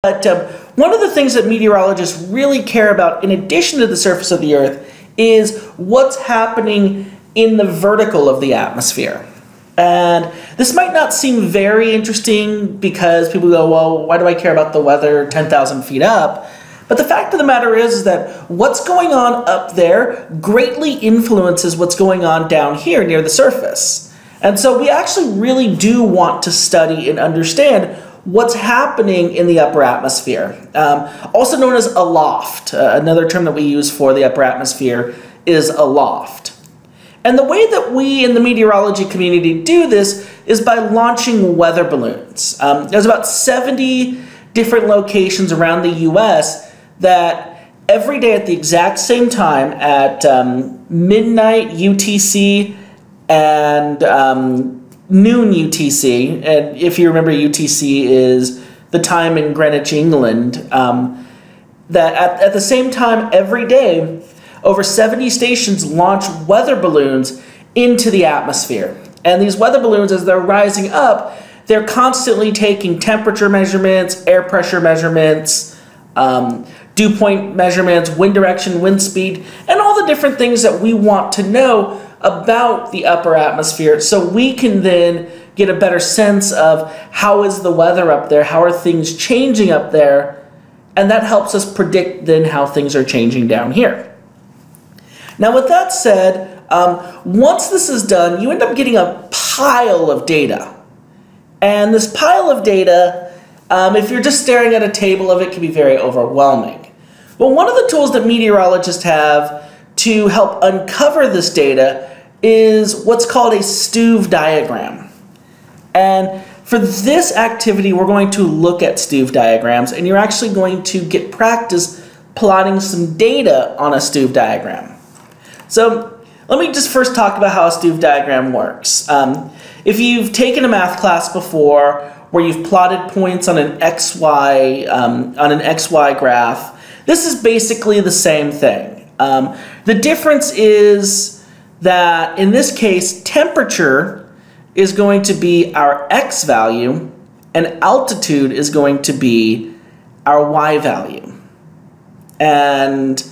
But one of the things that meteorologists really care about, in addition to the surface of the Earth, is what's happening in the vertical of the atmosphere. And this might not seem very interesting because people go, well, why do I care about the weather 10,000 feet up? But the fact of the matter is that what's going on up there greatly influences what's going on down here near the surface. And so we actually really do want to study and understand what's happening in the upper atmosphere. Also known as aloft. Another term that we use for the upper atmosphere is aloft. And the way that we in the meteorology community do this is by launching weather balloons. There's about 70 different locations around the US that every day at the exact same time at midnight UTC and noon UTC, and if you remember, UTC is the time in Greenwich, England, that at the same time every day, over 70 stations launch weather balloons into the atmosphere. And these weather balloons, as they're rising up, they're constantly taking temperature measurements, air pressure measurements, dew point measurements, wind direction, wind speed, and all the different things that we want to know about the upper atmosphere, so we can then get a better sense of how is the weather up there, how are things changing up there, and that helps us predict then how things are changing down here. Now with that said, once this is done, you end up getting a pile of data. And this pile of data, if you're just staring at a table of it, can be very overwhelming. But one of the tools that meteorologists have to help uncover this data is what's called a STUV diagram. And for this activity, we're going to look at STUV diagrams, and you're actually going to get practice plotting some data on a STUV diagram. So let me just first talk about how a STUV diagram works. If you've taken a math class before where you've plotted points on an XY graph, this is basically the same thing. The difference is that in this case, temperature is going to be our X value and altitude is going to be our Y value. And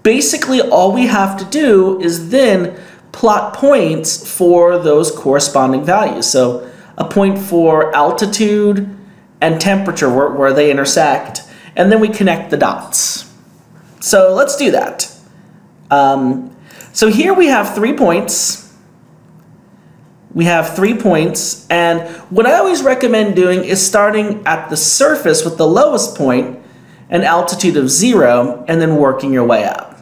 basically all we have to do is then plot points for those corresponding values. So a point for altitude and temperature where they intersect, and then we connect the dots. So let's do that. So here we have 3 points. We have 3 points, and what I always recommend doing is starting at the surface with the lowest point, an altitude of 0, and then working your way up.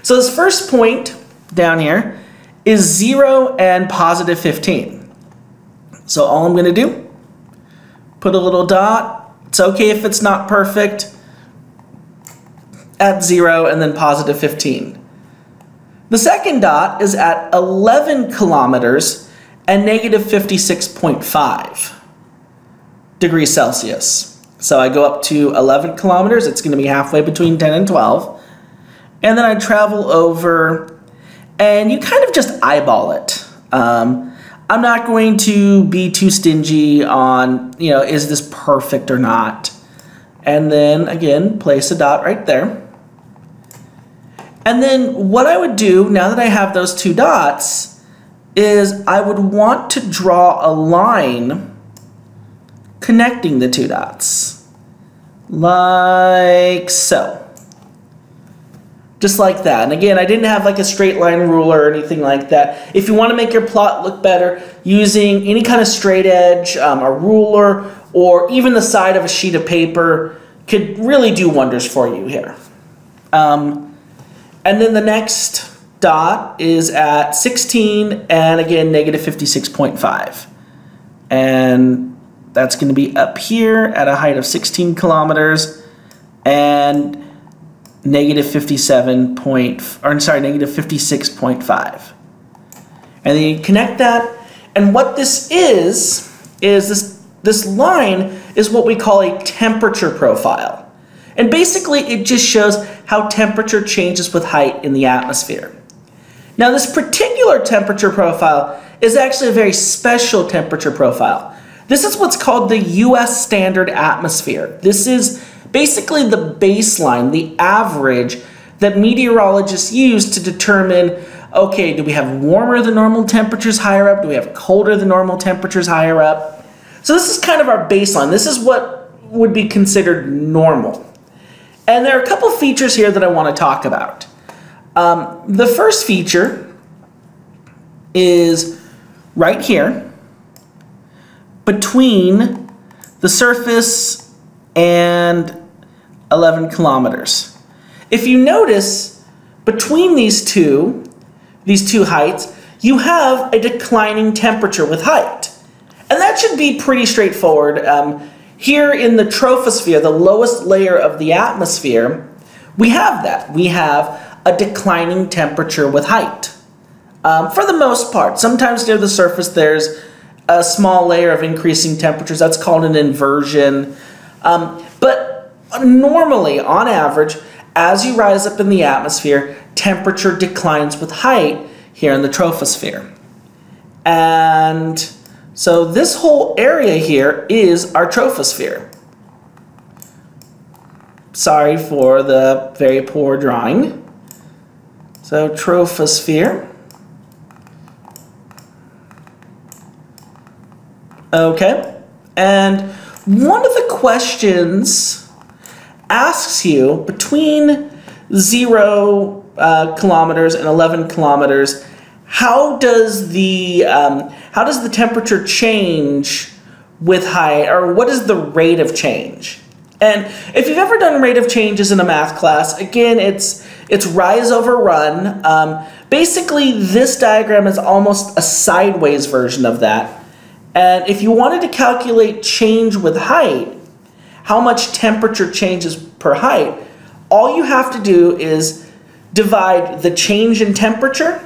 So this first point down here is 0 and positive 15. So all I'm going to do, put a little dot. It's okay if it's not perfect, at 0 and then positive 15. The second dot is at 11 kilometers and negative 56.5 degrees Celsius. So I go up to 11 kilometers, it's going to be halfway between 10 and 12. And then I travel over, and you kind of just eyeball it. I'm not going to be too stingy on, is this perfect or not. And then, again, place a dot right there. And then what I would do, now that I have those 2 dots, is I would want to draw a line connecting the 2 dots. Like so. Just like that. And again, I didn't have like a straight line ruler or anything like that. If you want to make your plot look better, using any kind of straight edge, a ruler, or even the side of a sheet of paper could really do wonders for you here. And then the next dot is at 16 and again negative 56.5. And that's going to be up here at a height of 16 kilometers and negative 56.5. And then you connect that, and what this is this line is what we call a temperature profile. And basically it just shows how temperature changes with height in the atmosphere. Now this particular temperature profile is actually a very special temperature profile. This is what's called the US standard atmosphere. This is basically the baseline, the average that meteorologists use to determine, okay, do we have warmer than normal temperatures higher up? Do we have colder than normal temperatures higher up? So this is kind of our baseline. This is what would be considered normal. And there are a couple features here that I want to talk about. The first feature is right here between the surface and 11 kilometers. If you notice, between these two heights, you have a declining temperature with height. And that should be pretty straightforward. Here in the troposphere, the lowest layer of the atmosphere, we have that. We have a declining temperature with height. For the most part, sometimes near the surface there's a small layer of increasing temperatures. That's called an inversion. But normally, on average, as you rise up in the atmosphere, temperature declines with height here in the troposphere. And so this whole area here is our troposphere. Sorry for the very poor drawing. So troposphere. Okay, and one of the questions asks you between 0 kilometers and 11 kilometers, how does the temperature change with height, or what is the rate of change? And if you've ever done rate of changes in a math class, again, it's rise over run. Basically, this diagram is almost a sideways version of that. And if you wanted to calculate change with height, how much temperature changes per height, all you have to do is divide the change in temperature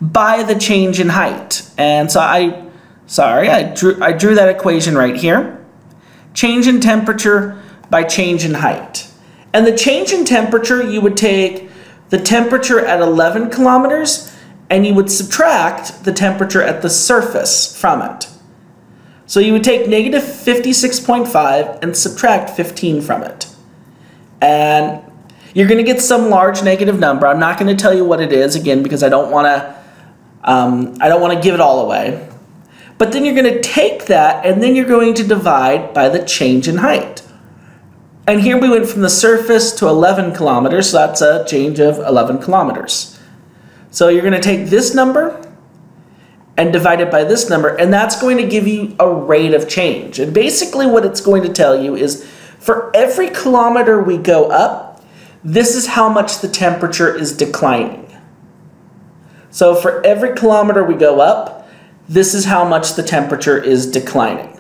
by the change in height. And so I drew that equation right here. Change in temperature by change in height. And the change in temperature, you would take the temperature at 11 kilometers and you would subtract the temperature at the surface from it. So you would take negative 56.5 and subtract 15 from it. And you're going to get some large negative number. I'm not going to tell you what it is, again, because I don't want to give it all away. But then you're going to take that and then you're going to divide by the change in height. And here we went from the surface to 11 kilometers, so that's a change of 11 kilometers. So you're going to take this number and divide it by this number, and that's going to give you a rate of change. And basically what it's going to tell you is for every kilometer we go up, this is how much the temperature is declining. So for every kilometer we go up, this is how much the temperature is declining.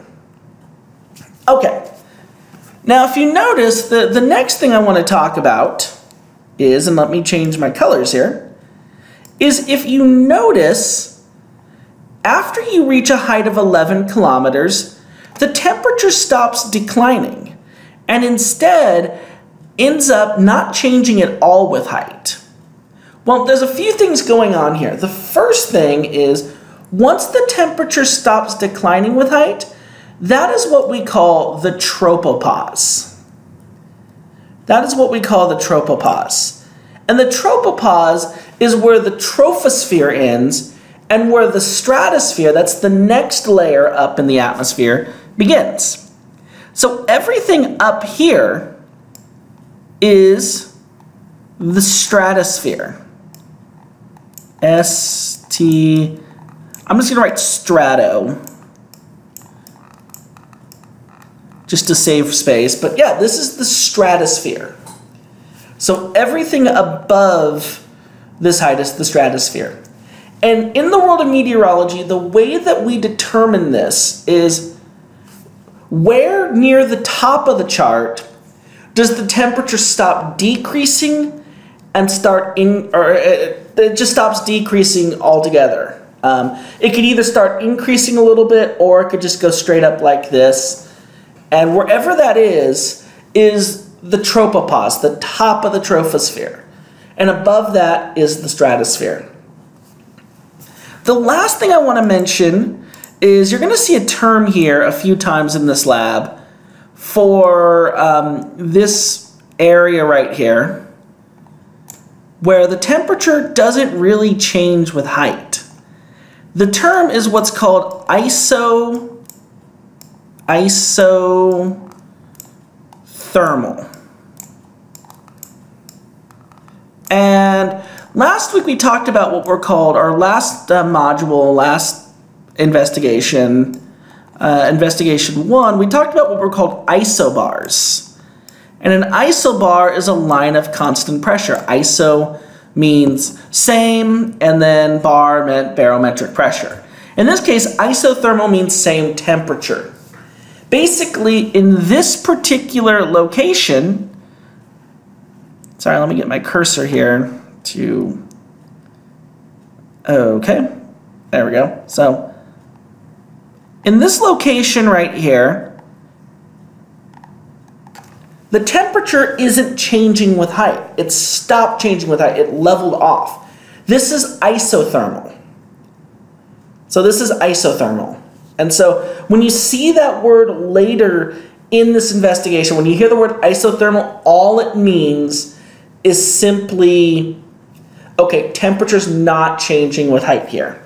Okay, now if you notice, the next thing I want to talk about is, and let me change my colors here, is if you notice, after you reach a height of 11 kilometers, the temperature stops declining and instead ends up not changing at all with height. Well, there's a few things going on here. The first thing is, once the temperature stops declining with height, that is what we call the tropopause. That is what we call the tropopause. And the tropopause is where the troposphere ends and where the stratosphere, that's the next layer up in the atmosphere, begins. So everything up here is the stratosphere. I'm just going to write strato, just to save space. But yeah, this is the stratosphere. So everything above this height is the stratosphere. And in the world of meteorology, the way that we determine this is where near the top of the chart does the temperature stop decreasing and it just stops decreasing altogether. It could either start increasing a little bit or it could just go straight up like this. And wherever that is the tropopause, the top of the troposphere. And above that is the stratosphere. The last thing I want to mention is you're going to see a term here a few times in this lab for this area right here, where the temperature doesn't really change with height. The term is what's called isothermal. And last week we talked about what were called, our last module, last investigation, investigation 1, we talked about what were called isobars. And an isobar is a line of constant pressure. Iso means same, and then bar meant barometric pressure. In this case, isothermal means same temperature. Basically, in this particular location, sorry, let me get my cursor here to, okay, there we go. So, in this location right here, the temperature isn't changing with height. It stopped changing with height. It leveled off. This is isothermal. So this is isothermal. And so when you see that word later in this investigation, when you hear the word isothermal, all it means is simply, okay, temperature's not changing with height here.